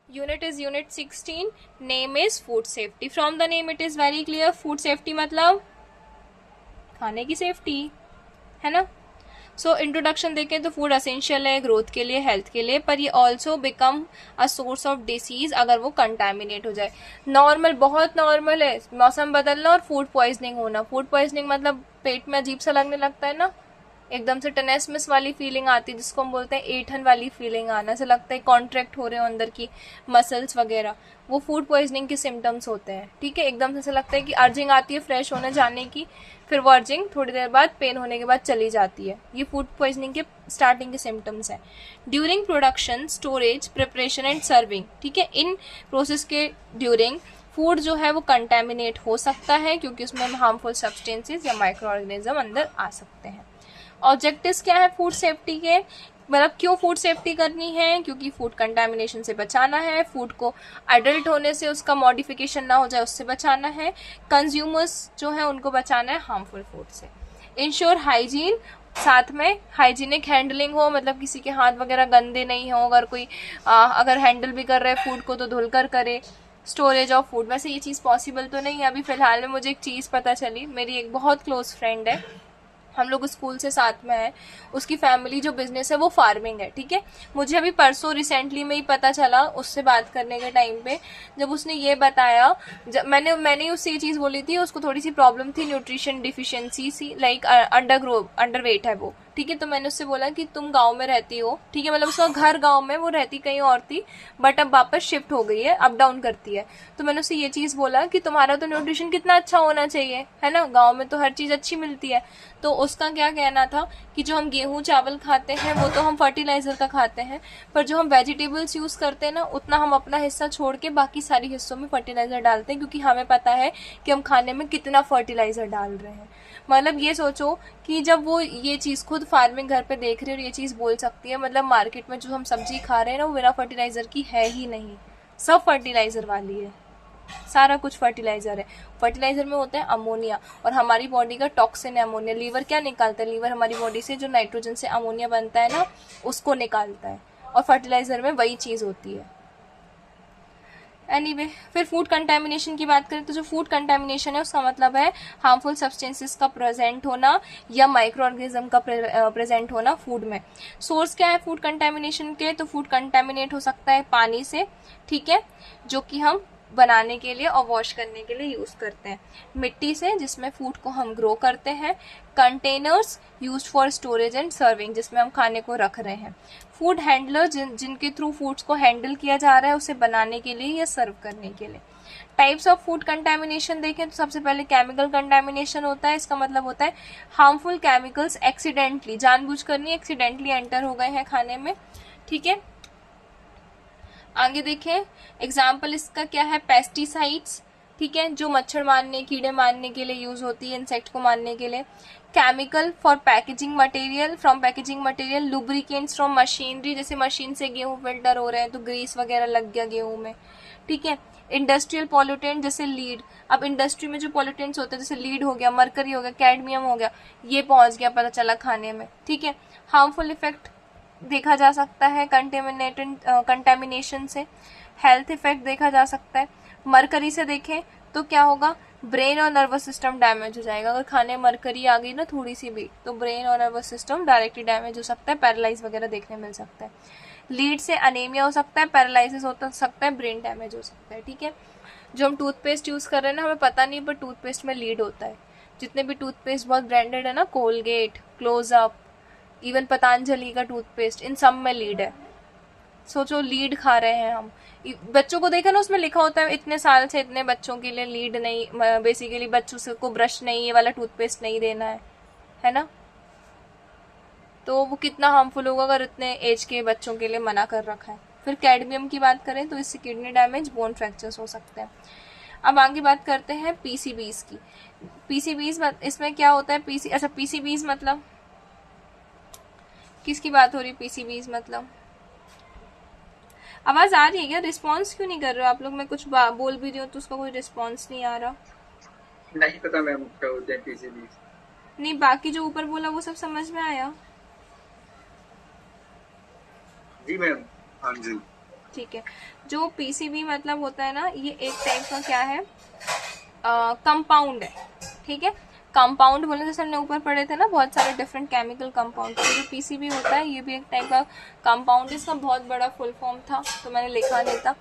Unit is unit 16. Name is food safety. From the name it is very clear. Food safety मतलब खाने की safety है ना. So introduction देखें तो फूड असेंशियल है ग्रोथ के लिए, हेल्थ के लिए, पर ये also become a source of disease अगर वो कंटामिनेट हो जाए. नॉर्मल, बहुत नॉर्मल है मौसम बदलना और फूड पॉइजनिंग होना. फूड पॉइजनिंग मतलब पेट में अजीब सा लगने लगता है ना, एकदम से टेनेसमिस वाली फीलिंग आती है जिसको हम बोलते हैं ऐंठन वाली फीलिंग आना, ऐसा लगता है कॉन्ट्रैक्ट हो रहे हो अंदर की मसल्स वगैरह, वो फूड पॉइजनिंग के सिम्टम्स होते हैं. ठीक है, एकदम से ऐसा लगता है कि अर्जिंग आती है फ्रेश होने जाने की, फिर वो अर्जिंग थोड़ी देर बाद पेन होने के बाद चली जाती है. ये फूड पॉइजनिंग के स्टार्टिंग के सिम्टम्स हैं. During production, storage, preparation and serving, ठीक है, इन प्रोसेस के ड्यूरिंग फूड जो है वो कंटेमिनेट हो सकता है क्योंकि उसमें हार्मफुल सब्सटेंसेज या माइक्रो ऑर्गेनिज्म अंदर आ सकते हैं. ऑब्जेक्टिव्स क्या है फूड सेफ्टी के, मतलब क्यों फूड सेफ्टी करनी है, क्योंकि फूड कंटामिनेशन से बचाना है, फूड को एडल्ट होने से उसका मॉडिफिकेशन ना हो जाए उससे बचाना है, कंज्यूमर्स जो है उनको बचाना है हार्मफुल फूड से. इंश्योर हाइजीन, साथ में हाइजीनिक हैंडलिंग हो, मतलब किसी के हाथ वगैरह गंदे नहीं हो, अगर कोई अगर हैंडल भी कर रहे हैं फूड को तो धुलकर करे. स्टोरेज ऑफ फूड, वैसे ये चीज़ पॉसिबल तो नहीं है. अभी फिलहाल में मुझे एक चीज़ पता चली, मेरी एक बहुत क्लोज फ्रेंड है, हम लोग स्कूल से साथ में है, उसकी फैमिली जो बिजनेस है वो फार्मिंग है. ठीक है, मुझे अभी परसों रिसेंटली में ही पता चला उससे बात करने के टाइम पे, जब उसने ये बताया, जब मैंने उससे ये चीज़ बोली थी, उसको थोड़ी सी प्रॉब्लम थी, न्यूट्रिशन डिफिशियंसी सी, लाइक अंडर वेट है वो. ठीक है, तो मैंने उससे बोला कि तुम गांव में रहती हो, ठीक है, मतलब उसका घर गांव में, वो रहती कहीं और थी बट अब वापस शिफ्ट हो गई है, अप डाउन करती है. तो मैंने उससे ये चीज़ बोला कि तुम्हारा तो न्यूट्रिशन कितना अच्छा होना चाहिए, है ना, गांव में तो हर चीज़ अच्छी मिलती है. तो उसका क्या कहना था कि जो हम गेहूं चावल खाते हैं वो तो हम फर्टिलाइजर का खाते हैं, पर जो हम वेजिटेबल्स यूज करते हैं ना, उतना हम अपना हिस्सा छोड़ के बाकी सारी हिस्सों में फर्टिलाइजर डालते हैं, क्योंकि हमें पता है कि हम खाने में कितना फर्टिलाइजर डाल रहे हैं. मतलब ये सोचो कि जब वो ये चीज़ खुद फार्मिंग घर पे देख रही है और ये चीज़ बोल सकती है, मतलब मार्केट में जो हम सब्जी खा रहे हैं ना वो बिना फर्टिलाइजर की है ही नहीं, सब फर्टिलाइजर वाली है, सारा कुछ फर्टिलाइजर है. फर्टिलाइजर में होता है अमोनिया, और हमारी बॉडी का टॉक्सिन है अमोनिया. लीवर क्या निकालता है, लीवर हमारी बॉडी से जो नाइट्रोजन से अमोनिया बनता है ना उसको निकालता है, और फर्टिलाइजर में वही चीज़ होती है. एनीवे, फिर फूड कंटेमिनेशन की बात करें तो जो फूड कंटेमिनेशन है उसका मतलब है हार्मफुल सब्सटेंसेस का प्रेजेंट होना या माइक्रो ऑर्गेनिज्म का प्रेजेंट होना फूड में. सोर्स क्या है फूड कंटेमिनेशन के, तो फूड कंटेमिनेट हो सकता है पानी से, ठीक है, जो कि हम बनाने के लिए और वॉश करने के लिए यूज करते हैं. मिट्टी से, जिसमें फूड को हम ग्रो करते हैं. Containers used for storage and serving, जिसमें हम खाने को रख रहे हैं. फूड हैंडलर, जिनके थ्रू फूड्स को हैंडल किया जा रहा है उसे बनाने के लिए या सर्व करने के लिए. टाइप्स ऑफ फूड कंटेमिनेशन देखें तो सबसे पहले केमिकल कंटेमिनेशन होता है. इसका मतलब होता है हार्मफुल केमिकल्स एक्सीडेंटली, जानबूझकर नहीं, एक्सीडेंटली एंटर हो गए हैं खाने में. ठीक है, आगे देखें, एग्जाम्पल इसका क्या है, पेस्टिसाइड्स, ठीक है, जो मच्छर मारने, कीड़े मारने के लिए यूज होती है, इंसेक्ट को मारने के लिए. Chemical for packaging material, from packaging material. Lubricants from machinery, जैसे मशीन से गेहूं फिल्टर हो रहे हैं तो ग्रीस वगैरह लग गया गेहूं में. ठीक है, इंडस्ट्रियल पॉल्यूटेंट जैसे लीड, अब इंडस्ट्री में जो पॉल्यूटेंट्स होते हैं जैसे लीड हो गया, मरकरी हो गया, कैडमियम हो गया, ये पहुंच गया पता चला खाने में. ठीक है, हार्मफुल इफेक्ट देखा जा सकता है कंटेमिनेशन से. हेल्थ इफेक्ट देखा जा सकता है. मरकरी से देखें तो क्या होगा, ब्रेन और नर्वस सिस्टम डैमेज हो जाएगा. अगर खाने में मरकरी आ गई ना थोड़ी सी भी, तो ब्रेन और नर्वस सिस्टम डायरेक्टली डैमेज हो सकता है, पैरालाइज वगैरह देखने मिल सकता है. लीड से अनेमिया हो सकता है, पैरालिसिस हो सकता है, ब्रेन डैमेज हो सकता है. ठीक है, जो हम टूथपेस्ट यूज कर रहे हैं ना, हमें पता नहीं पर टूथपेस्ट में लीड होता है. जितने भी टूथपेस्ट बहुत ब्रांडेड है ना, कोलगेट, क्लोजअप, इवन पतंजलि का टूथपेस्ट, इन सब में लीड है. सोचो लीड खा रहे हैं हम. बच्चों को देखा ना, उसमें लिखा होता है इतने साल से इतने बच्चों के लिए लीड नहीं, बेसिकली बच्चों को ब्रश नहीं, ये वाला टूथपेस्ट नहीं देना है ना. तो वो कितना हार्मफुल होगा अगर इतने एज के बच्चों के लिए मना कर रखा है. फिर कैडमियम की बात करें तो इससे किडनी डैमेज, बोन फ्रैक्चर्स हो सकते हैं. अब आगे बात करते हैं पीसीबीज की. पीसीबीज इसमें क्या होता है, अच्छा पीसीबीज मतलब किसकी बात हो रही है, पीसीबीज मतलब, आवाज आ रही है क्या, रिस्पॉन्स क्यों नहीं कर रहे हो आप लोग. मैं कुछ बोल भी रही हूँ तो उसका कोई रिस्पॉन्स नहीं आ रहा. नहीं पता मैम क्या होते हैं पीसीबी. नहीं, बाकी जो ऊपर बोला वो सब समझ में आया. जी मैम. हाँ जी. ठीक है, जो पीसीबी मतलब होता है ना, ये एक टाइप का क्या है, कंपाउंड है। ठीक है, कंपाउंड बोले जैसे हमने ऊपर पढ़े थे ना बहुत सारे डिफरेंट केमिकल कंपाउंड, तो जो पीसीबी होता है ये भी एक टाइप का कंपाउंड। इसका बहुत बड़ा फुल फॉर्म था तो मैंने लिखा नहीं था,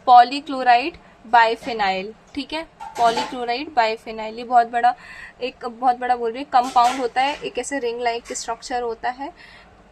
पॉलीक्लोराइड बाइफिनाइल। ठीक है, पॉलीक्लोराइड बाइफिनाइल, ये बहुत बड़ा बोल रही है कंपाउंड होता है, एक ऐसे रिंग लाइक स्ट्रक्चर होता है।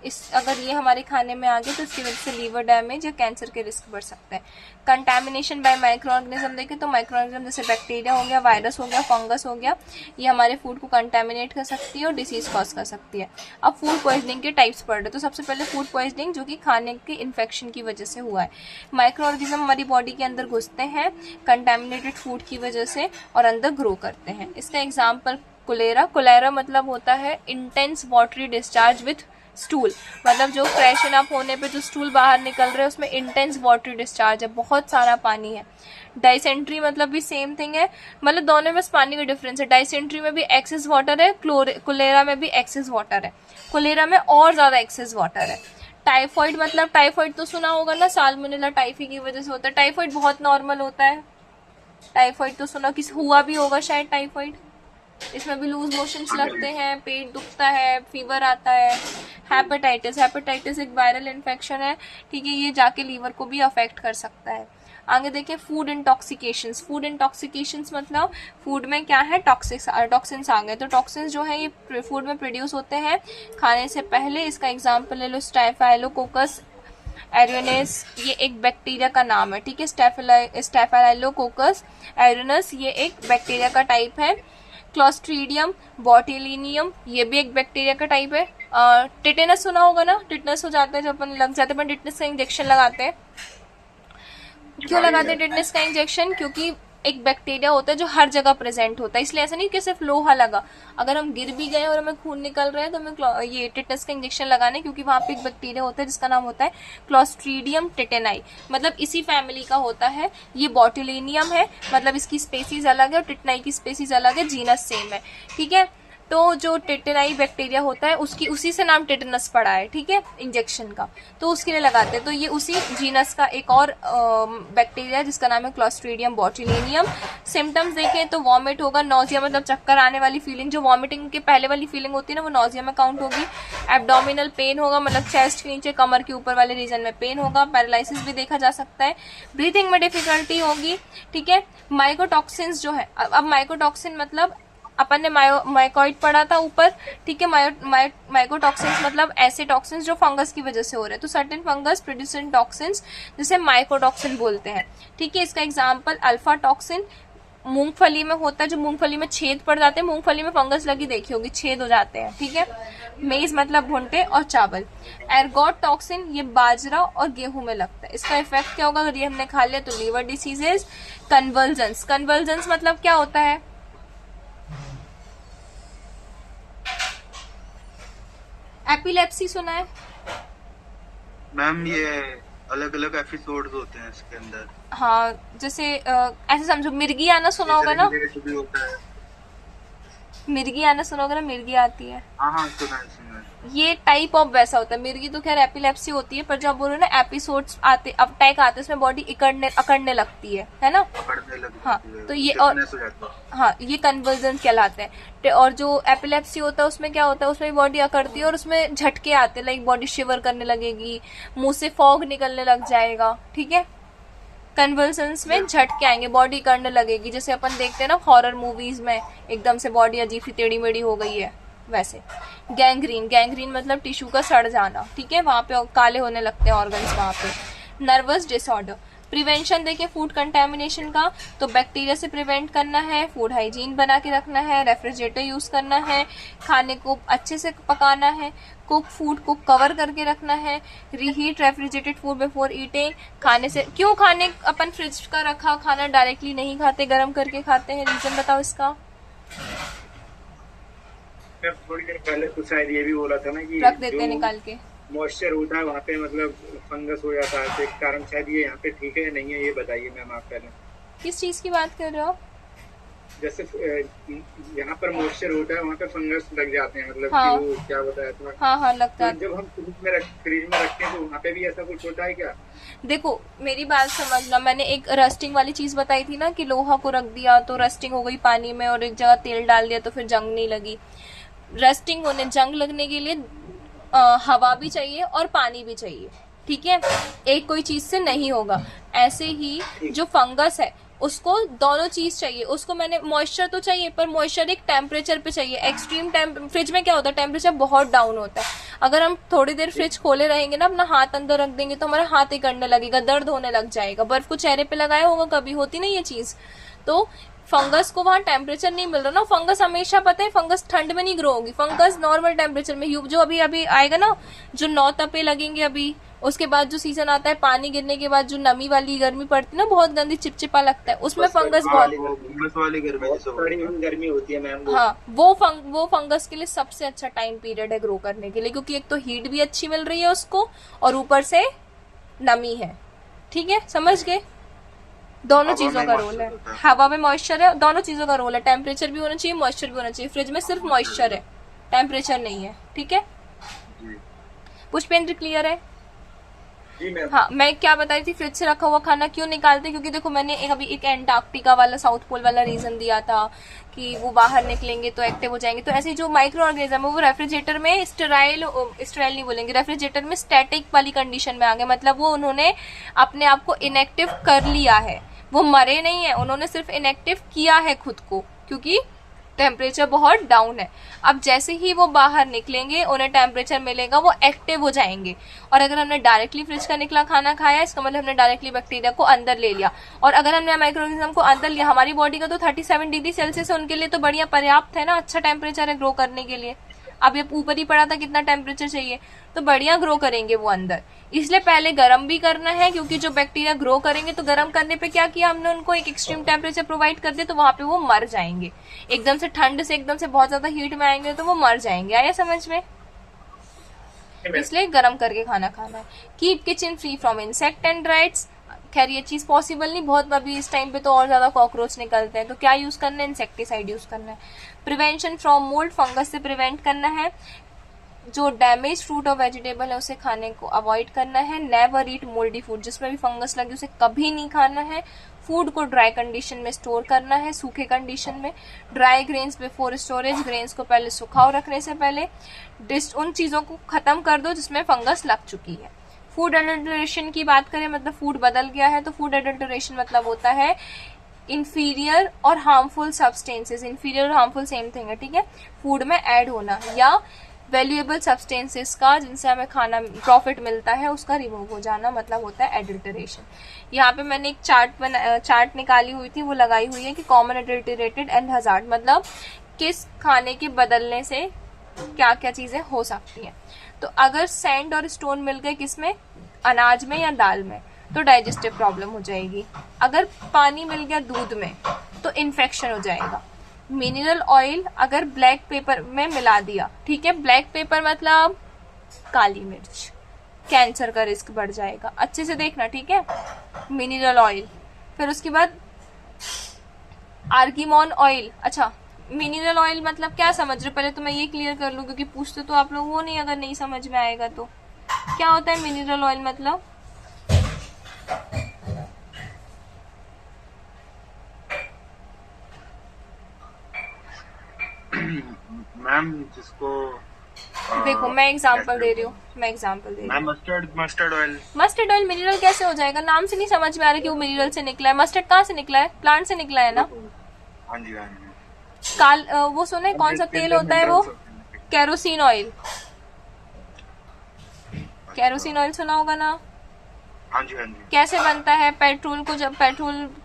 इस अगर ये हमारे खाने में आ गए तो इसकी वजह से लीवर डैमेज या कैंसर के रिस्क बढ़ सकते हैं। कंटैमिनेशन बाय माइक्रो ऑर्गेनिज्म देखें तो माइक्रो ऑर्गेनिज्म जैसे बैक्टीरिया हो गया, वायरस हो गया, फंगस हो गया, ये हमारे फूड को कंटैमिनेट कर सकती है और डिसीज कॉज कर सकती है। अब फूड पॉइजनिंग के टाइप्स पढ़ रहे, तो सबसे पहले फूड पॉइजनिंग जो कि खाने के इन्फेक्शन की वजह से हुआ है। माइक्रो ऑर्गेनिज्म हमारी बॉडी के अंदर घुसते हैं कंटैमिनेटेड फूड की वजह से और अंदर ग्रो करते हैं। इसका एग्जाम्पल कोलेरा। कोलेरा मतलब होता है intense watery discharge with stool, मतलब जो फ्रेशन अप होने पे जो स्टूल बाहर निकल रहे हैं उसमें इंटेंस वाटरी डिस्चार्ज है, बहुत सारा पानी है। डाइसेंट्री मतलब भी सेम थिंग है, मतलब दोनों में पानी का डिफरेंस है। डाइसेंट्री में भी एक्सेस वाटर है, कोलेरा में भी एक्सेस वाटर है, कोलेरा में और ज्यादा एक्सेस वाटर है। टाइफॉइड मतलब, टाइफॉइड तो सुना होगा ना, साल्मोनेला टाइफी की वजह से होता है। टाइफॉइड बहुत नॉर्मल होता है, टाइफॉइड तो सुना, किस हुआ भी होगा शायद टाइफॉइड। इसमें भी लूज मोशंस लगते हैं, पेट दुखता है, फीवर आता है। हेपेटाइटिस, हेपेटाइटिस एक वायरल इन्फेक्शन है। ठीक है, ये जाके लीवर को भी अफेक्ट कर सकता है। आगे देखिए फूड इंटॉक्सिकेशंस। फूड इंटॉक्सिकेशंस मतलब फूड में क्या है, टॉक्सिन्स आ गए। तो टॉक्सिन्स जो है ये फूड में प्रोड्यूस होते हैं खाने से पहले। इसका एग्जांपल ले लो, स्टाफाइलोकोकस एरियोनेस, ये एक बैक्टीरिया का नाम है। ठीक है, स्टाफाइलोकोकस एरियोनेस ये एक बैक्टीरिया का टाइप है। क्लोस्ट्रीडियम बोtulinum ये भी एक बैक्टीरिया का टाइप है। टिटेनस सुना होगा ना, टिटनस हो जाता है जब अपन लग जाते हैं, अपन टिटनस का इंजेक्शन लगाते हैं। क्यों लगाते हैं टिटनस का इंजेक्शन? क्योंकि एक बैक्टीरिया होता है जो हर जगह प्रेजेंट होता है, इसलिए ऐसा नहीं कि सिर्फ लोहा लगा, अगर हम गिर भी गए और हमें खून निकल रहा है तो हमें ये टिटनस का इंजेक्शन लगाने, क्योंकि वहां पे एक बैक्टीरिया होता है जिसका नाम होता है क्लोस्ट्रीडियम टिटेनाई, मतलब इसी फैमिली का होता है। ये बोtulinum है, मतलब इसकी स्पेसीज अलग है और टिटेनाई की स्पेसीज अलग है, जीनस सेम है। ठीक है, तो जो टिटेनाई बैक्टीरिया होता है उसकी उसी से नाम टिटेनस पड़ा है। ठीक है, इंजेक्शन का, तो उसके लिए लगाते हैं। तो ये उसी जीनस का एक और बैक्टीरिया जिसका नाम है क्लोस्ट्रीडियम बोtulinum। सिम्टम्स देखें तो वॉमिट होगा, नोजिया मतलब चक्कर आने वाली फीलिंग, जो वॉमिटिंग के पहले वाली फीलिंग होती है ना वो नोजिया में काउंट होगी। एब्डोमिनल पेन होगा, मतलब चेस्ट के नीचे कमर के ऊपर वाले रीजन में पेन होगा। पैरालिसिस भी देखा जा सकता है। ब्रीथिंग में डिफिकल्टी होगी। ठीक है, माइकोटॉक्सिन्स जो है, अब माइकोटॉक्सिन मतलब अपन ने माइकोइड पढ़ा था ऊपर। ठीक है, माइकोटॉक्सिन्स मतलब ऐसे टॉक्सिन्स जो फंगस की वजह से हो रहे हैं, तो सर्टेन फंगस प्रोड्यूसिंग टॉक्सिन्स जिसे माइकोटॉक्सिन बोलते हैं। ठीक है, इसका एग्जांपल अल्फा टॉक्सिन मूंगफली में होता है, जो मूंगफली में छेद पड़ जाते हैं, मूंगफली में फंगस लगी देखी होगी, छेद हो जाते हैं। ठीक है, मेज मतलब भुट्टे और चावल। एर्गोट टॉक्सिन ये बाजरा और गेहूं में लगता है। इसका इफेक्ट क्या होगा अगर ये हमने खा लिया? तो लीवर डिसीजेस। कन्वर्जेंस, कन्वर्जेंस मतलब क्या होता है? एपिलेप्सी सुना है मैम? ये अलग अलग एपिसोड्स होते हैं इसके अंदर। हाँ, जैसे ऐसे समझो, मिर्गी आना सुना होगा ना, भी होता है। मिर्गी आना सुना होगा ना, मिर्गी आती है, हाँ हाँ, सुना है। ये टाइप ऑफ वैसा होता है। मिर्गी तो खैर एपिलेप्सी होती है, पर जब बोलो ना एपिसोड्स आते, अब अटैक आते हैं, उसमें बॉडी अकड़ने लगती है ना। पकड़ने लगती हाँ, है, तो ये और हाँ, ये कन्वर्जेंस कहलाते हैं। और जो एपिलेप्सी होता है उसमें क्या होता है, उसमें बॉडी अकड़ती है और उसमें झटके आते हैं, लाइक बॉडी शिवर करने लगेगी, मुंह से फॉग निकलने लग जाएगा। ठीक है, कन्वर्जेंस में झटके आएंगे, बॉडी करने लगेगी, जैसे अपन देखते हैं ना हॉरर मूवीज में, एकदम से बॉडी अजीब सी टेढ़ी मेढ़ी हो गई है वैसे। गैंग्रीन, गैंग्रीन मतलब टिश्यू का सड़ जाना। ठीक है, वहां पे काले होने लगते हैं ऑर्गन्स वहां पे। Nervous disorder. प्रिवेंशन देखिए फूड कंटेमिनेशन का, तो बैक्टीरिया से प्रिवेंट करना है, फूड हाइजीन बना के रखना है, रेफ्रिजरेटर यूज करना है, खाने को अच्छे से पकाना है, कुक फूड को कवर करके रखना है, reheat refrigerated food before eating. खाने से क्यों खाने अपन फ्रिज का रखा खाना डायरेक्टली नहीं खाते, गर्म करके खाते हैं? रीजन बताओ इसका। थोड़ी देर पहले तो शायद ये भी बोला था ना कि रख देते हैं निकाल के, मॉइस्चर होता है वहाँ पे मतलब फंगस हो जाता है, तो एक कारण शायद ये यहाँ पे ठीक है या नहीं है, ये बताइए मैम आप पहले। किस चीज की बात कर रहे हो? जैसे यहाँ पर मॉइस्चर होता है वहाँ पे फंगस लग जाते हैं, मतलब हाँ कि वो क्या बताया था। हाँ हाँ लगता तो है। जब हम फ्रिज में रखते हैं तो वहाँ पे भी ऐसा कुछ होता है क्या? देखो मेरी बात समझना, मैंने एक रस्टिंग वाली चीज बताई थी ना कि लोहा को रख दिया तो रस्टिंग हो गई पानी में, और एक जगह तेल डाल दिया तो फिर जंग नहीं लगी। रस्टिंग होने, जंग लगने के लिए हवा भी चाहिए और पानी भी चाहिए, ठीक है, एक कोई चीज से नहीं होगा। ऐसे ही जो फंगस है उसको दोनों चीज चाहिए, उसको मैंने मॉइस्चर तो चाहिए पर मॉइस्चर एक टेम्परेचर पे चाहिए। एक्सट्रीम फ्रिज में क्या होता है, टेम्परेचर बहुत डाउन होता है। अगर हम थोड़ी देर फ्रिज खोले रहेंगे ना, अपना हाथ अंदर रख देंगे तो हमारा हाथ ही करने लगेगा, दर्द होने लग जाएगा। बर्फ को चेहरे पे लगाया होगा कभी, होती नहीं ये चीज। तो फंगस को वहां टेम्परेचर नहीं मिल रहा ना, फंगस हमेशा पता है फंगस ठंड में नहीं ग्रो होगी, फंगस नॉर्मल टेम्परेचर में, जो अभी अभी आएगा ना, जो 9 तपे लगेंगे अभी, उसके बाद जो सीजन आता है पानी गिरने के बाद जो नमी वाली गर्मी पड़ती है ना, बहुत गंदी चिपचिपा लगता है, उसमें फंगस बहुत, उमस वाली गर्मी जैसे बड़ी गर्मी होती है मैम वो। हाँ वो फंगस के लिए सबसे अच्छा टाइम पीरियड है ग्रो करने के लिए, क्योंकि एक तो हीट भी अच्छी मिल रही है उसको और ऊपर से नमी है। ठीक है, समझ गए? दोनों चीजों का रोल है, हवा में मॉइस्चर है, दोनों चीजों का रोल है, टेम्परेचर भी होना चाहिए, मॉइस्चर भी होना चाहिए। फ्रिज में सिर्फ मॉइस्चर है, टेम्परेचर नहीं है। ठीक है, पुष्पेंद्र क्लियर है? जी मैम। हाँ, मैं क्या बताई थी, फ्रिज से रखा हुआ खाना क्यों निकालते, क्योंकि देखो मैंने अभी एक एंटार्क्टिका वाला, साउथ पोल वाला रीजन दिया था कि वो बाहर निकलेंगे तो एक्टिव हो जाएंगे। तो ऐसे जो माइक्रो ऑर्गेनिज्म है वो रेफ्रिजरेटर में स्टेराइल नहीं बोलेंगे, रेफ्रिजरेटर में स्टैटिक वाली कंडीशन में आ गए, मतलब वो उन्होंने अपने आप को इनएक्टिव कर लिया है, वो मरे नहीं है, उन्होंने सिर्फ इनएक्टिव किया है खुद को, क्योंकि टेम्परेचर बहुत डाउन है। अब जैसे ही वो बाहर निकलेंगे उन्हें टेम्परेचर मिलेगा, वो एक्टिव हो जाएंगे। और अगर हमने डायरेक्टली फ्रिज का निकला खाना खाया, इसका मतलब हमने डायरेक्टली बैक्टीरिया को अंदर ले लिया। और अगर हमने माइक्रोऑर्गेनिज्म को अंदर लिया, हमारी बॉडी का तो 37 डिग्री सेल्सियस है, उनके लिए तो बढ़िया पर्याप्त है ना, अच्छा टेम्परेचर है ग्रो करने के लिए। अब ये ऊपर ही पड़ा था कितना टेम्परेचर चाहिए, तो बढ़िया ग्रो करेंगे वो अंदर। इसलिए पहले गर्म भी करना है, क्योंकि जो बैक्टीरिया ग्रो करेंगे तो गर्म करने पे क्या किया हमने, उनको एक एक्सट्रीम टेम्परेचर प्रोवाइड कर दिया, तो वहां पे वो मर जाएंगे। एकदम से ठंड से एकदम से बहुत ज्यादा हीट में आएंगे तो वो मर जाएंगे। आया समझ में? इसलिए गर्म करके खाना खाना है। Keep kitchen free from insect and rights. खैर ये चीज पॉसिबल नहीं, बहुत अभी इस टाइम पे तो और ज्यादा कॉकरोच निकलते हैं, तो क्या यूज करना है, इंसेक्टिसाइड यूज करना है। प्रिवेंशन फ्रॉम मोल्ड, फंगस से प्रिवेंट करना है। जो डैमेज फ्रूट और वेजिटेबल है उसे खाने को अवॉइड करना है। नेवर ईट मोल्डी फूड, जिसमें भी फंगस लगी उसे कभी नहीं खाना है। फूड को ड्राई कंडीशन में स्टोर करना है, सूखे कंडीशन में। Dry grains before storage, grains को पहले सुखाओ रखने से पहले। उन चीजों को खत्म कर दो जिसमें फंगस लग चुकी है। फूड एडल्टरेशन की बात करें, मतलब फूड बदल गया है, तो फूड एडल्टरेशन मतलब होता है इंफीरियर और हार्मफुल सब्सटेंसेस। इंफीरियर और हार्मफुल सेम थिंग है, ठीक है। फूड में ऐड होना या वैल्यूएबल सब्सटेंसेस का, जिनसे हमें खाना प्रॉफिट मिलता है, उसका रिमूव हो जाना, मतलब होता है एडल्टरेशन। यहाँ पे मैंने एक चार्ट निकाली हुई थी, वो लगाई हुई है कि कॉमन एडल्टरेटेड एंड हजार्ड, मतलब किस खाने के बदलने से क्या क्या चीजें हो सकती हैं। तो अगर सैंड और स्टोन मिल गए किसमें, अनाज में या दाल में, तो डाइजेस्टिव प्रॉब्लम हो जाएगी। अगर पानी मिल गया दूध में तो इन्फेक्शन हो जाएगा। मिनरल ऑयल अगर ब्लैक पेपर में मिला दिया, ठीक है, ब्लैक पेपर मतलब काली मिर्च, कैंसर का रिस्क बढ़ जाएगा। अच्छे से देखना, ठीक है। मिनरल ऑयल, फिर उसके बाद आर्गीमोन ऑयल। अच्छा, मिनरल ऑयल मतलब क्या समझ रहे हो, पहले तो मैं ये क्लियर कर लूं, क्योंकि पूछते तो आप लोग वो नहीं, अगर नहीं समझ में आएगा तो। क्या होता है मिनरल ऑयल मतलब? मैम जिसको देखो मैं एग्जांपल दे रही हूँ, ma'am mustard oil. Mustard oil mineral कैसे हो जाएगा? नाम से नहीं समझ में आ रहा कि वो मिनरल से निकला है। मस्टर्ड कहाँ से निकला है? प्लांट से निकला है ना। हाँ जी हाँ जी। वो सुने कौन सा तेल होता है वो? Kerosene oil. केरोसिन ऑयल सुना होगा ना। हाँ जी हाँ जी। कैसे बनता है? पेट्रोल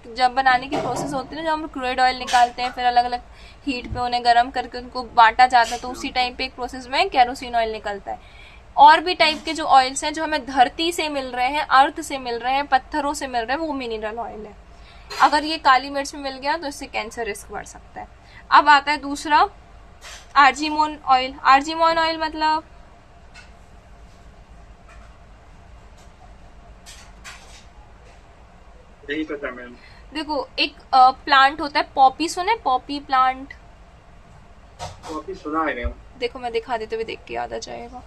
जब बनाने की प्रोसेस होती है ना, जब हम क्रूड ऑयल निकालते हैं, फिर अलग अलग हीट पे उन्हें गर्म करके उनको बांटा जाता है, तो उसी टाइम पे एक प्रोसेस में केरोसिन ऑयल निकलता है। और भी टाइप के जो ऑयल्स हैं जो हमें धरती से मिल रहे हैं, अर्थ से मिल रहे हैं, पत्थरों से मिल रहे हैं, वो मिनरल ऑयल है। अगर ये काली मिर्च में मिल गया तो इससे कैंसर रिस्क बढ़ सकता है। अब आता है दूसरा, आर्जीमोन ऑयल। आर्जीमोन ऑयल मतलब नहीं पता मैम। देखो एक प्लांट होता है पॉपी, सुना है पॉपी प्लांट? कॉफी सुना है मैम। देखो मैं दिखा देते हुए, देख के याद आ जाएगा।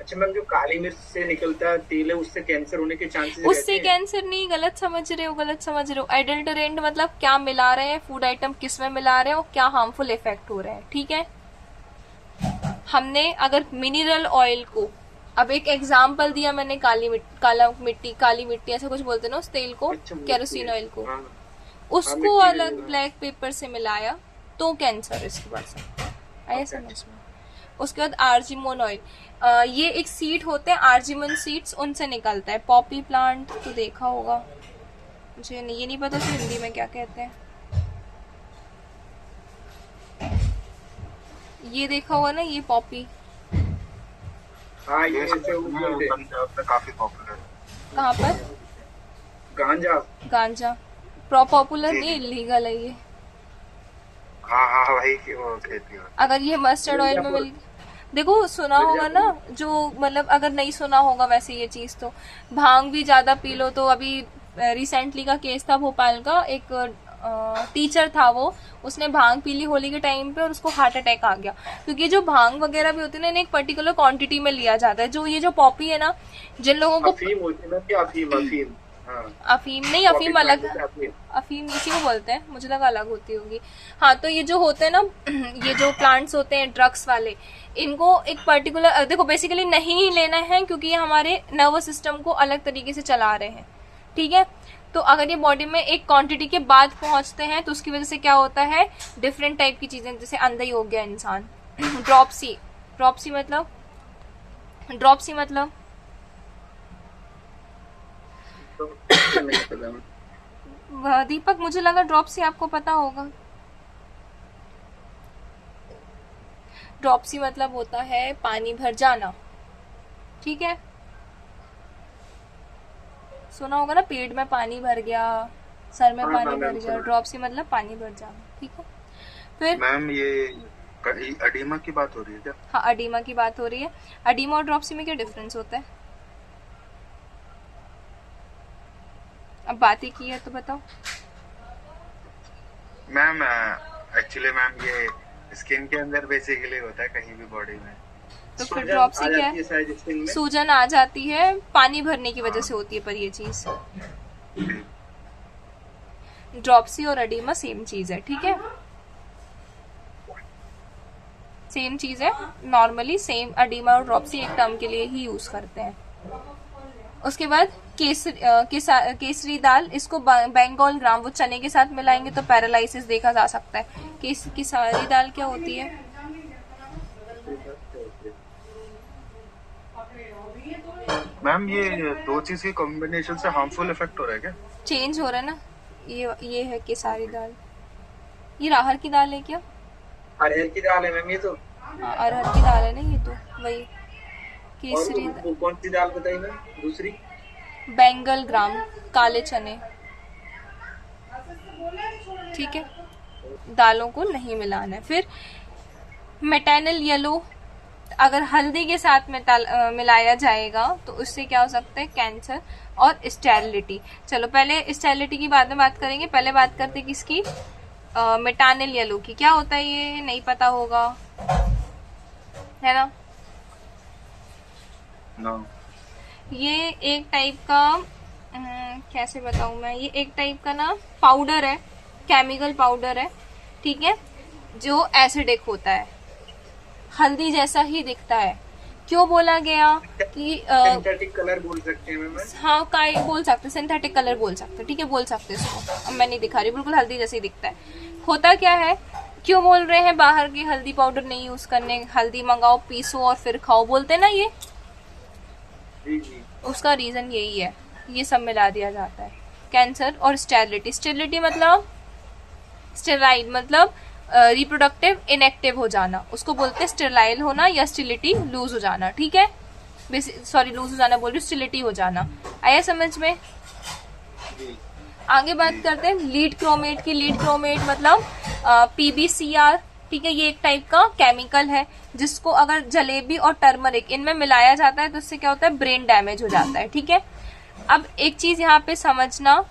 अच्छा मैम, जो काली मिर्च से निकलता है तेल है, उससे कैंसर होने के चांसेस उससे कैंसर नहीं, गलत समझ रहे हो, गलत समझ रहे हो। एडल्टरेंट मतलब क्या मिला रहे हैं, फूड आइटम किस में मिला रहे हैं और क्या हार्मफुल इफेक्ट हो रहे हैं, ठीक है। हमने अगर मिनरल ऑयल को, अब एक एग्जाम्पल दिया मैंने, काली मिट्टी ऐसा कुछ बोलते हैं ना उस तेल को, केरोसिन ऑयल को, हाँ, उसको मिट्टी अलग वगैरह। ब्लैक पेपर से मिलाया तो कैंसर इसके बाद से आया समझ में। उसके बाद आर्जिमोन ऑयल, ये एक सीड होते हैं आर्जिमन सीड्स, उनसे निकलता है। पॉपी प्लांट तो देखा होगा, मुझे ये नहीं पता कि हिंदी में क्या कहते हैं। ये देखा होगा ना, ये पॉपी हाँ, ये सब ऐसे वो बोलते हैं। पंजाब में काफी पॉपुलर है। कहाँ पर? गांजा। गांजा पॉपुलर नहीं, इलीगल है ये। हाँ हाँ वही की वो खेती है। अगर ये मस्टर्ड ऑयल में मिल, देखो सुना होगा ना, जो मतलब अगर नहीं सुना होगा वैसे ये चीज, तो भांग भी ज्यादा पी लो तो, अभी रिसेंटली का केस था भोपाल का, एक टीचर था वो, उसने भांग पी ली होली के टाइम पे और उसको हार्ट अटैक आ गया। क्योंकि जो भांग वगैरह भी होती है ना, इन्हें एक पर्टिकुलर क्वांटिटी में लिया जाता है। जो ये जो पॉपी है ना, जिन लोगों को अफीम होती है ना, कि अफीम अफीम। हाँ, अफीम नहीं, अफीम कॉफी अलग, प्लांट होता है, अफीम इसी को बोलते हैं, मुझे लगा अलग होती होगी। हाँ, तो ये जो होते हैं ना, ये जो प्लांट्स होते हैं ड्रग्स वाले, इनको एक पर्टिकुलर, देखो बेसिकली नहीं लेना है क्योंकि ये हमारे नर्वस सिस्टम को अलग तरीके से चला रहे हैं, ठीक है। तो अगर ये बॉडी में एक क्वांटिटी के बाद पहुंचते हैं तो उसकी वजह से क्या होता है, डिफरेंट टाइप की चीजें, जैसे अंधा हो गया इंसान। ड्रॉपसी, ड्रॉपसी मतलब, ड्रॉपसी मतलब तो नहीं पता मैम। दीपक, मुझे लगा ड्रॉपसी आपको पता होगा। ड्रॉपसी मतलब होता है पानी भर जाना, ठीक है। सुना होगा ना, पेट में पानी भर गया, सर में हाँ, पानी हाँ, भर मैम, गया, सुना है। ड्रॉपसी मतलब पानी भर जाना, ठीक है। फिर मैम ये अडीमा की बात हो रही है क्या? हाँ, अडीमा की बात हो रही है। अडीमा और ड्रॉपसी में क्या डिफरेंस होता है? अब बात ही की है तो बताओ। मैम एक्चुअली मैम ये स्किन के अंदर बेसिकली होता है, कहीं भी बॉडी में। तो फिर सूजन ड्रॉपसी आ क्या जाती है? शायद स्किन में। सूजन आ जाती है, पानी भरने की वजह से होती है, पर ये चीज, ड्रॉपसी और अडीमा सेम चीज है, ठीक है, सेम चीज है। नॉर्मली सेम अडीमा और ड्रॉपसी एक टर्म के लिए ही यूज करते हैं। उसके बाद केसरी दाल, इसको बंगाल ग्राम, वो चने के साथ मिलाएंगे तो पैरालिसिस देखा जा सकता है। केसरी दाल क्या होती है? मैम ये दो चीज के कॉम्बिनेशन से हार्मफुल इफेक्ट हो रहा है क्या? चेंज हो रहा है ना, ये है केसरी दाल। ये राहर की दाल है क्या? अरहर की दाल है मैम ये तो। हाँ, अरहर की दाल है ना ये तो, वही और केसरी वो कौन सी दाल बताई मैम दूसरी? बेंगल ग्राम, काले चने, ठीक है। दालों को नहीं मिलाना है। फिर मेटानल येलो, अगर हल्दी के साथ मिलाया जाएगा तो उससे क्या हो सकता है, कैंसर और स्टेरिलिटी। चलो पहले स्टेरिलिटी की बाद में बात करेंगे, पहले बात करते किसकी, मेटानल येलो की। क्या होता है ये नहीं पता होगा, है ना। नो। ये एक टाइप का कैसे बताऊं मैं, ये एक टाइप का ना पाउडर है, केमिकल पाउडर है, ठीक है, जो एसिडिक होता है, हल्दी जैसा ही दिखता है। क्यों बोला गया कि सिंथेटिक कलर बोल सकते हैं मैम। हाँ, काय बोल सकते, सिंथेटिक कलर बोल सकते, ठीक है, बोल सकते इसको। अब मैं नहीं दिखा रही, बिल्कुल हल्दी जैसे ही दिखता है। होता क्या है, क्यों बोल रहे हैं बाहर की हल्दी पाउडर नहीं यूज करने, हल्दी मंगाओ, पीसो और फिर खाओ, बोलते ना ये, जी जी। उसका रीजन यही है, ये सब मिला दिया जाता है। कैंसर और स्टेरिलिटी, स्टेरिलिटी मतलब, स्टेराइल मतलब रिप्रोडक्टिव इनएक्टिव हो जाना, उसको बोलते हैं स्टेराइल होना या स्टिलिटी लूज हो जाना, ठीक है। सॉरी, लूज हो जाना बोल रही हूँ, स्टिलिटी हो जाना। आया समझ में? आगे बात करते हैं लीड क्रोमेट की। लीड क्रोमेट मतलब PbCr, ठीक है, ये एक टाइप का केमिकल है जिसको अगर जलेबी और टर्मरिक इनमें मिलाया जाता है तो इससे क्या होता है, ब्रेन डैमेज हो जाता है, ठीक है। अब एक चीज यहाँ पे समझना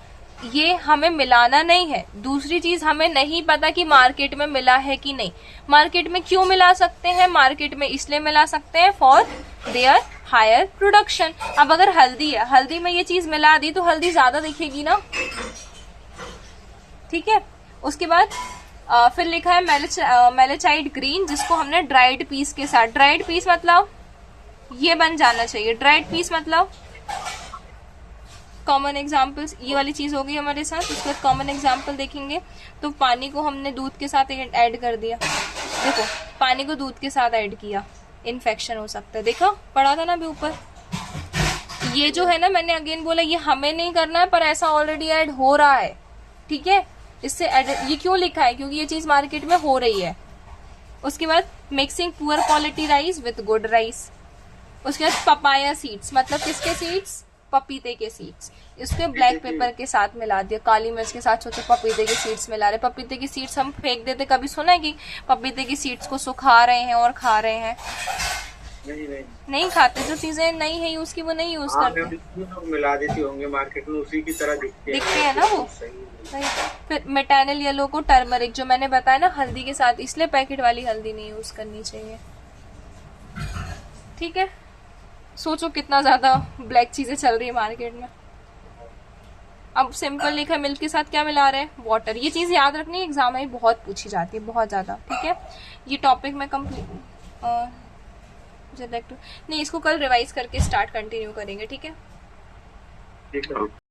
ये हमें मिलाना नहीं है। दूसरी चीज, हमें नहीं पता कि मार्केट में मिला है कि नहीं। मार्केट में क्यों मिला सकते हैं? मार्केट में इसलिए मिला सकते हैं फॉर देयर हायर प्रोडक्शन। अब अगर हल्दी है, हल्दी में ये चीज मिला दी तो हल्दी ज्यादा दिखेगी ना, ठीक है। उसके बाद फिर लिखा है मेलेचाइड ग्रीन, जिसको हमने ड्राइड पीस के साथ, ड्राइड पीस मतलब ये बन जाना चाहिए। ड्राइड पीस मतलब कॉमन एग्जाम्पल्स, ये वाली चीज होगी हमारे साथ। उसके बाद कॉमन एग्जाम्पल देखेंगे तो पानी को हमने दूध के साथ ऐड कर दिया। देखो, पानी को दूध के साथ ऐड किया, इन्फेक्शन हो सकता है। देखा, पढ़ा था ना अभी ऊपर। ये जो है ना, मैंने अगेन बोला ये हमें नहीं करना है, पर ऐसा ऑलरेडी ऐड हो रहा है, ठीक है। इससे ये क्यों लिखा है? क्योंकि ये चीज मार्केट में हो रही है। उसके बाद mixing poor quality rice with good rice. उसके बाद पपाया सीड्स, मतलब किसके सीड्स? पपीते के सीड्स। इसको ब्लैक पेपर के साथ मिला दिया, काली मिर्च के साथ। सोचो पपीते के सीड्स मिला रहे। पपीते की सीड्स हम फेंक देते, कभी सुना है कि पपीते की सीड्स को सुखा रहे हैं और खा रहे हैं? नहीं खाते। जो चीजें नहीं है यूज की वो नहीं यूज करते। मिला देती होंगे मार्केट में, उसी की तरह दिखते हैं ना वो। सही। फिर मेटानिल येलो को टर्मरिक, जो मैंने बताया ना हल्दी के साथ, इसलिए पैकेट वाली हल्दी नहीं यूज करनी चाहिए, ठीक है। सोचो कितना ज्यादा ब्लैक चीजें चल रही है मार्केट में। अब सिंपल लिखा है, मिल्क के साथ क्या मिला रहे हैं? वाटर। ये चीज याद रखनी, एग्जाम में बहुत पूछी जाती है, बहुत ज्यादा, ठीक है। ये टॉपिक में कंप्लीट नहीं, इसको कल रिवाइज करके स्टार्ट कंटिन्यू करेंगे, ठीक है।